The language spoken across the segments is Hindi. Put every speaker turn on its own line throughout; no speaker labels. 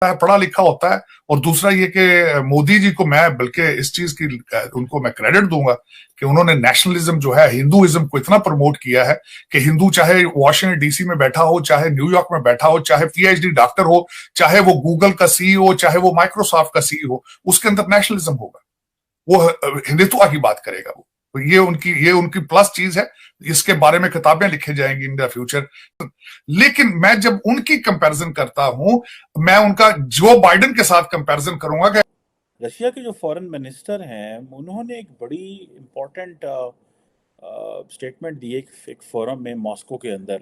है, पढ़ा लिखा होता है। और दूसरा ये कि मोदी जी को मैं बल्कि इस चीज की उनको मैं क्रेडिट दूंगा कि उन्होंने नेशनलिज्म जो है, हिंदुइज्म को इतना प्रमोट किया है कि हिंदू चाहे वॉशिंगटन डीसी में बैठा हो, चाहे न्यूयॉर्क में बैठा हो, चाहे पीएचडी डॉक्टर हो, चाहे वो गूगल का सीईओ, चाहे वो माइक्रोसॉफ्ट का सीईओ, उसके अंदर नेशनलिज्म होगा। वो हिंदुत्व की बात करेगा वो। तो ये उनकी प्लस चीज है। इसके बारे में किताबें लिखी जाएंगी इन द फ्यूचर। लेकिन मैं जब उनकी कंपैरिजन करता हूं, मैं उनका जो बाइडेन के साथ कंपैरिजन करूंगा कि
रशिया के जो फॉरेन मिनिस्टर हैं उन्होंने एक बड़ी इम्पोर्टेंट स्टेटमेंट दी एक फोरम में मॉस्को के अंदर,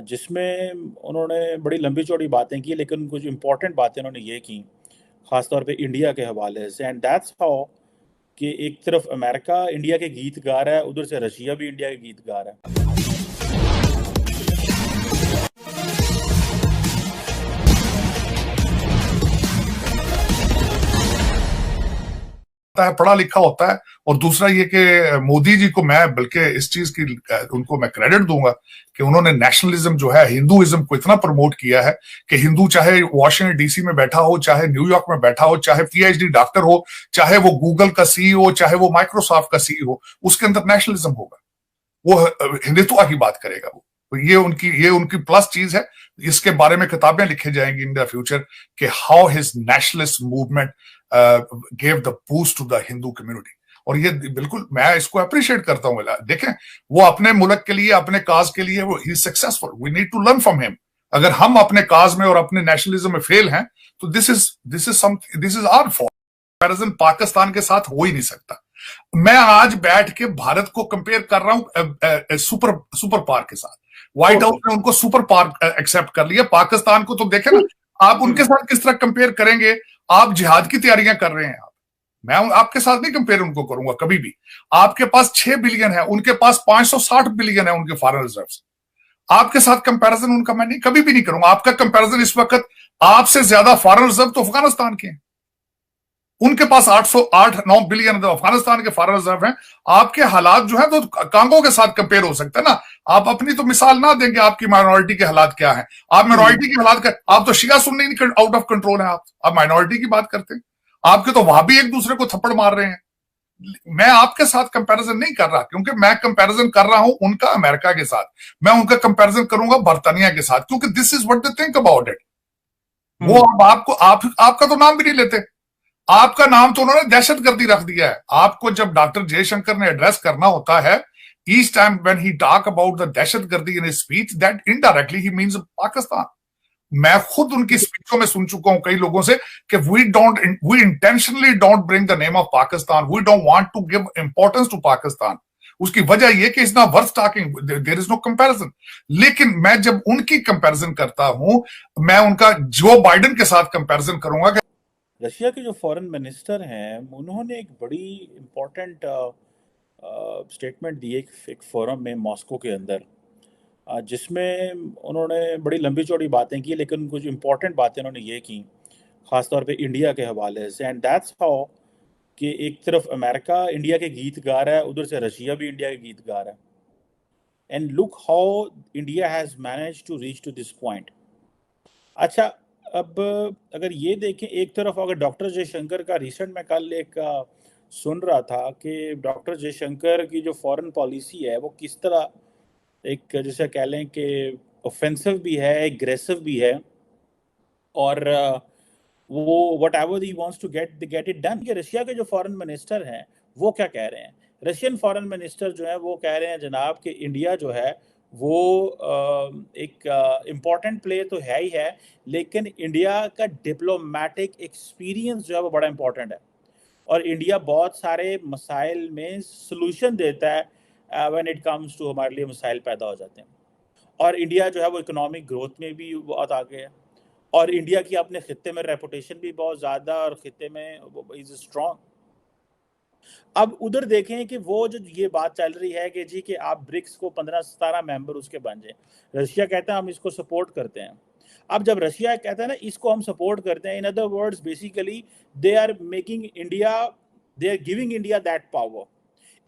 जिसमें उन्होंने बड़ी लंबी चौड़ी बातें की, लेकिन कुछ इम्पोर्टेंट बातें उन्होंने ये की ख़ासतौर पे इंडिया के हवाले से। एंड दैट्स हाउ कि एक तरफ अमेरिका इंडिया के गीत गा रहा है, उधर से रशिया भी इंडिया के गीत गा रहा है।
है, पढ़ा लिखा होता है। और दूसरा ये कि मोदी जी को मैं बल्कि इस चीज की उनको मैं क्रेडिट दूंगा कि उन्होंने नेशनलिज्म जो है, हिंदुइज्म को इतना प्रमोट किया है कि हिंदू चाहे वॉशिंगटन डीसी में बैठा हो, चाहे न्यूयॉर्क में बैठा हो, चाहे पीएचडी डॉक्टर हो, चाहे वो गूगल का सीईओ, चाहे वो माइक्रोसॉफ्ट का सीईओ, उसके अंदर नेशनलिज्म होगा। वो हिंदुत्व की बात करेगा वो। तो ये उनकी प्लस चीज है। इसके बारे में किताबें लिखी जाएंगी इन द फ्यूचर कि how his nationalist movement gave the boost to the Hindu community. और ये बिल्कुल मैं इसको अप्रिशिएट करता हूं। देखें, वो अपने मुल्क के लिए, अपने काज के लिए वो ही successful. We need to learn from him. अगर हम अपने काज में और अपने नेशनलिज्म में फेल हैं तो this is our fault. Comparison Pakistan के साथ हो ही नहीं सकता। मैं आज बैठ के भारत को कंपेयर कर रहा हूं सुपर पावर के साथ। व्हाइट हाउस ने उनको सुपर पावर एक्सेप्ट कर लिया। पाकिस्तान को तो देखे ना, आप उनके साथ किस तरह कंपेयर करेंगे। आप जिहाद की तैयारियां कर रहे हैं। मैं आपके साथ नहीं कंपेयर उनको करूंगा कभी भी। आपके पास 6 बिलियन है, उनके पास 560 बिलियन है उनके फॉरेन रिजर्व। आपके साथ कंपैरिजन उनका मैं नहीं, कभी भी नहीं करूंगा। आपका कंपैरिजन इस वक्त, आपसे ज्यादा फॉरेन रिजर्व तो अफगानिस्तान के हैं। उनके पास 808-9 बिलियन अफगानिस्तान के फॉरेन रिजर्व हैं। आपके हालात जो है तो कांगो के साथ कंपेयर हो सकते हैं ना। आप अपनी तो मिसाल ना देंगे आपकी माइनॉरिटी के हालात क्या हैं। आप माइनॉरिटी के हालात का, आप तो शिया सुन्नी नहीं, आउट ऑफ कंट्रोल है। आप माइनॉरिटी की बात करते हैं। आपके तो वहां भी एक दूसरे को थप्पड़ मार रहे हैं। मैं आपके साथ कंपैरिजन नहीं कर रहा, क्योंकि मैं कंपैरिजन कर रहा हूं उनका अमेरिका के साथ। मैं उनका कंपैरिजन करूंगा बर्तानिया के साथ, क्योंकि this is what they think about it. वो अब आपका तो नाम भी नहीं लेते। आपका नाम तो उन्होंने दहशतगर्दी रख दिया है। आपको जब डॉक्टर जयशंकर ने एड्रेस करना होता है, each time when he talk about the दहशतगर्दी in his speech, that indirectly he means Pakistan. मैं खुद उनकी स्पीचों में सुन चुका हूं कई लोगों से कि we intentionally don't bring the name of Pakistan, we don't want to give importance to Pakistan. उसकी वजह यह कि is not worth talking, there is no comparison. लेकिन मैं जब उनकी कंपैरिजन करता हूं, मैं उनका जो बाइडेन के साथ कंपैरिजन करूंगा कि
रशिया के जो फॉरेन मिनिस्टर हैं उन्होंने एक बड़ी इम्पोर्टेंट स्टेटमेंट दी एक फोरम में मॉस्को के अंदर, जिसमें उन्होंने बड़ी लंबी चौड़ी बातें की, लेकिन कुछ इम्पोर्टेंट बातें उन्होंने ये की ख़ासतौर पे इंडिया के हवाले से। एंड दैट्स हाउ कि एक तरफ अमेरिका इंडिया के गीत गा रहा है, उधर से रशिया भी इंडिया के गीत गा रहा है। And look how India has manage to reach to this point. अच्छा, अब अगर ये देखें, एक तरफ अगर डॉक्टर जयशंकर का रिसेंट में कल एक सुन रहा था कि डॉक्टर जयशंकर की जो फॉरेन पॉलिसी है वो किस तरह एक, जैसे कह लें कि ऑफेंसिव भी है, एग्रेसिव भी है, और वो whatever he wants to get it done. कि रशिया के जो फॉरेन मिनिस्टर हैं वो क्या कह रहे हैं, रशियन फॉरेन मिनिस्टर जो है वो कह रहे हैं जनाब कि इंडिया जो है वो एक इम्पॉर्टेंट प्ले तो है ही है, लेकिन इंडिया का डिप्लोमेटिक एक्सपीरियंस जो है वो बड़ा इम्पॉर्टेंट है, और इंडिया बहुत सारे मसाइल में सलूशन देता है व्हेन इट कम्स टू, हमारे लिए मसाइल पैदा हो जाते हैं। और इंडिया जो है वो इकोनॉमिक ग्रोथ में भी बहुत आगे है, और इंडिया की अपने खित्ते में रेपुटेशन भी बहुत ज़्यादा, और खित्ते में इज स्ट्रॉन्ग। अब उधर देखें कि वो जो ये बात चल रही है कि जी कि आप ब्रिक्स को 15-17 मेंबर उसके बन जाए, रशिया कहता है हम इसको सपोर्ट करते हैं। अब जब रशिया कहता है ना इसको हम सपोर्ट करते हैं, in other words basically they are making India, they are giving India that power.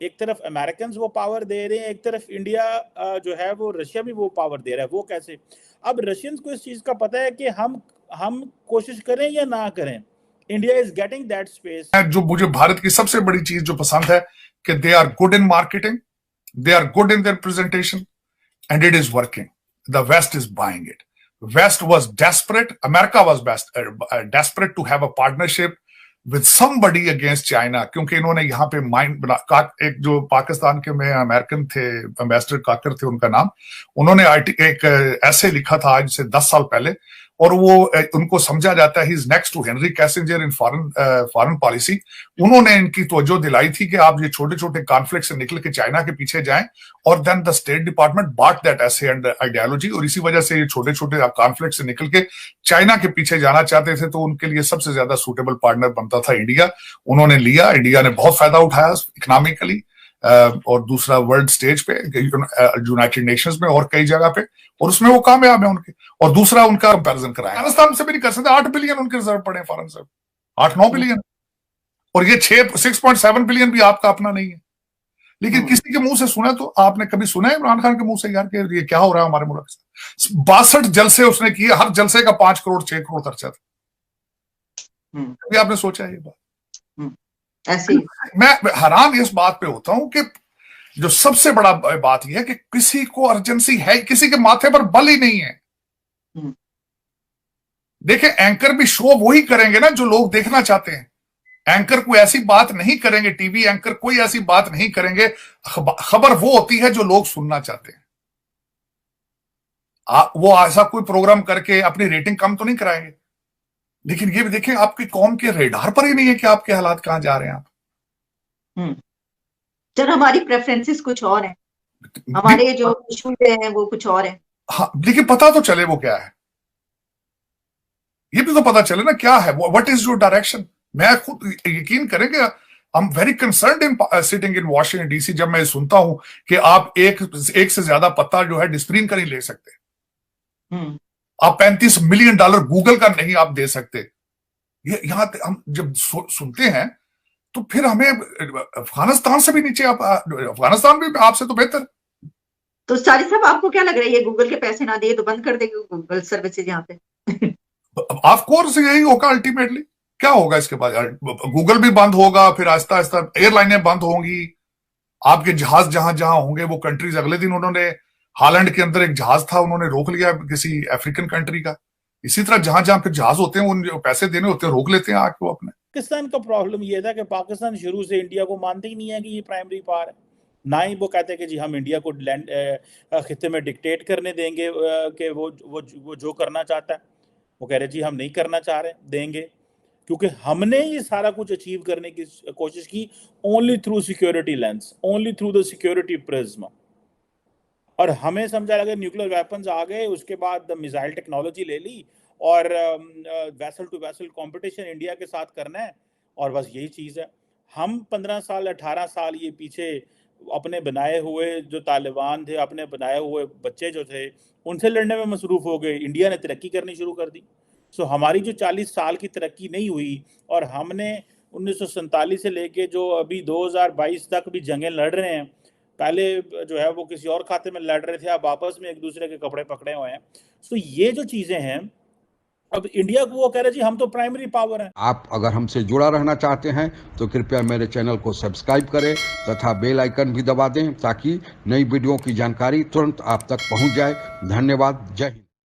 एक तरफ अमेरिकन वो पावर दे रहे हैं, एक तरफ इंडिया जो है वो रशिया भी वो पावर दे रहा है। वो कैसे? अब रशियंस को इस चीज़ का पता है कि हम हम कोशिश करें या ना करें, India is getting that space.
जो मुझे भारत की सबसे बड़ी चीज जो पसंद है कि they are good in marketing, they are good in their presentation, and it is working. The West is buying it. West was desperate. America was desperate to have a partnership with somebody against China, क्योंकि इन्होंने यहाँ पे माइंड बना, एक जो पाकिस्तान के में अमेरिकन थे, एम्बेसडर काकर थे उनका नाम, उन्होंने एक ऐसे लिखा था आज से 10 साल पहले, और वो उनको समझा जाता है he is next to Henry Kissinger in foreign policy. उन्होंने इनकी तवज्जो दिलाई थी कि आप ये छोटे छोटे कॉन्फ्लिक्ट से निकल के चाइना के पीछे जाएं, और then the state department bought that essay and ideology, और इसी वजह से ये छोटे छोटे कॉन्फ्लिक्ट से निकल के चाइना के पीछे जाना चाहते थे, तो उनके लिए सबसे ज्यादा सूटेबल पार्टनर बनता था इंडिया। उन्होंने लिया, इंडिया ने बहुत फायदा उठाया इकोनॉमिकली, और दूसरा वर्ल्ड स्टेज पे, यूनाइटेड नेशंस में और कई जगह पे, और उसमें वो कामयाब है उनके। और दूसरा उनका कंपैरिजन कराया, अफगानिस्तान से भी नहीं कर सकते, 8 बिलियन उनके रिजर्व पड़े फॉरेन रिजर्व, 8-9 बिलियन, और ये 6.7 बिलियन भी आपका अपना नहीं है। लेकिन किसी के मुंह से सुना, तो आपने कभी सुना है इमरान खान के मुंह से यार कि ये क्या हो रहा है हमारे मुल्क से? 62 जलसे उसने किए, हर जलसे का 5 करोड़ 6 करोड़ खर्चा था। कभी आपने सोचा है ये बात?
ऐसे
मैं हैरान इस बात पे होता हूं कि जो सबसे बड़ा बात यह है कि किसी को अर्जेंसी है, किसी के माथे पर बल ही नहीं है। देखिए, एंकर भी शो वही करेंगे ना जो लोग देखना चाहते हैं। एंकर कोई ऐसी बात नहीं करेंगे, टीवी एंकर कोई ऐसी बात नहीं करेंगे, खबर वो होती है जो लोग सुनना चाहते हैं। वो ऐसा कोई प्रोग्राम करके अपनी रेटिंग कम तो नहीं कराएंगे, लेकिन ये भी देखें आपकी कौम के रेडार पर ही नहीं है कि आपके हालात कहां जा रहे हैं आप।
सर, हमारी प्रेफरेंसेस कुछ और हैं, हमारे जो इशू हैं वो कुछ और हैं।
हाँ, लेकिन पता तो चले वो क्या है, ये भी तो पता चले ना क्या है, व्हाट इज योर डायरेक्शन। मैं खुद यकीन करेंगे, I am very concerned in sitting in Washington DC, जब मैं सुनता हूं कि आप एक से ज्यादा पत्ता जो है डिस्प्रिन का नहीं ले सकते, आप $35 मिलियन गूगल का नहीं आप दे सकते। ये यहां हम जब सुनते हैं तो फिर हमें अफगानिस्तान से भी नीचे, आप अफगानिस्तान भी आपसे तो बेहतर।
तो सारी साहब, आपको क्या लग रहा है, ये गूगल के पैसे ना दे तो बंद कर देंगे गूगल सर्विसेज यहाँ पे?
ऑफ कोर्स यही होगा अल्टीमेटली। क्या होगा इसके बाद? गूगल भी बंद होगा, फिर आहिस्ता आहिस्ता एयरलाइनें बंद होंगी, आपके जहाज जहां जहां होंगे वो कंट्रीज। अगले दिन उन्होंने हालैंड के अंदर एक जहाज था, उन्होंने रोक लिया किसी अफ्रीकन कंट्री का। इसी तरह जहां जहां फिर जहाज होते हैं, उन जो पैसे देने होते हैं रोक लेते हैं आके वो अपने।
पाकिस्तान का प्रॉब्लम ये था कि पाकिस्तान शुरू से इंडिया को मानते ही नहीं है कि ये प्राइमरी पावर है। ना ही वो कहते हैं कि जी हम इंडिया को लैंड खित्ते में डिक्टेट करने देंगे कि वो जो करना चाहता है। वो कह रहे जी हम नहीं करना चाह रहे देंगे, क्योंकि हमने ये सारा कुछ अचीव करने की कोशिश की only through security lens, only through the security prism. और हमें समझा लगा न्यूक्लियर वेपन्स आ गए, उसके बाद मिसाइल टेक्नोलॉजी ले ली और vessel to vessel competition India के साथ करना है, और बस यही चीज़ है। हम 15 साल 18 साल ये पीछे अपने बनाए हुए जो तालिबान थे, अपने बनाए हुए बच्चे जो थे, उनसे लड़ने में मसरूफ़ हो गए। इंडिया ने तरक्की करनी शुरू कर दी। सो हमारी जो 40 साल की तरक्की नहीं हुई, और हमने 1947 से लेके जो अभी 2022 तक भी जंगें लड़ रहे हैं, पहले जो है वो किसी और खाते में लड़ रहे थे, अब आपस में एक दूसरे के कपड़े पकड़े हुए हैं। सो ये जो चीज़ें हैं, अब इंडिया को वो कह रहे जी हम तो प्राइमरी पावर हैं।
आप अगर हमसे जुड़ा रहना चाहते हैं तो कृपया मेरे चैनल को सब्सक्राइब करें तथा बेल आइकन भी दबा दें, ताकि नई वीडियो की जानकारी तुरंत आप तक पहुंच जाए। धन्यवाद। जय हिंद।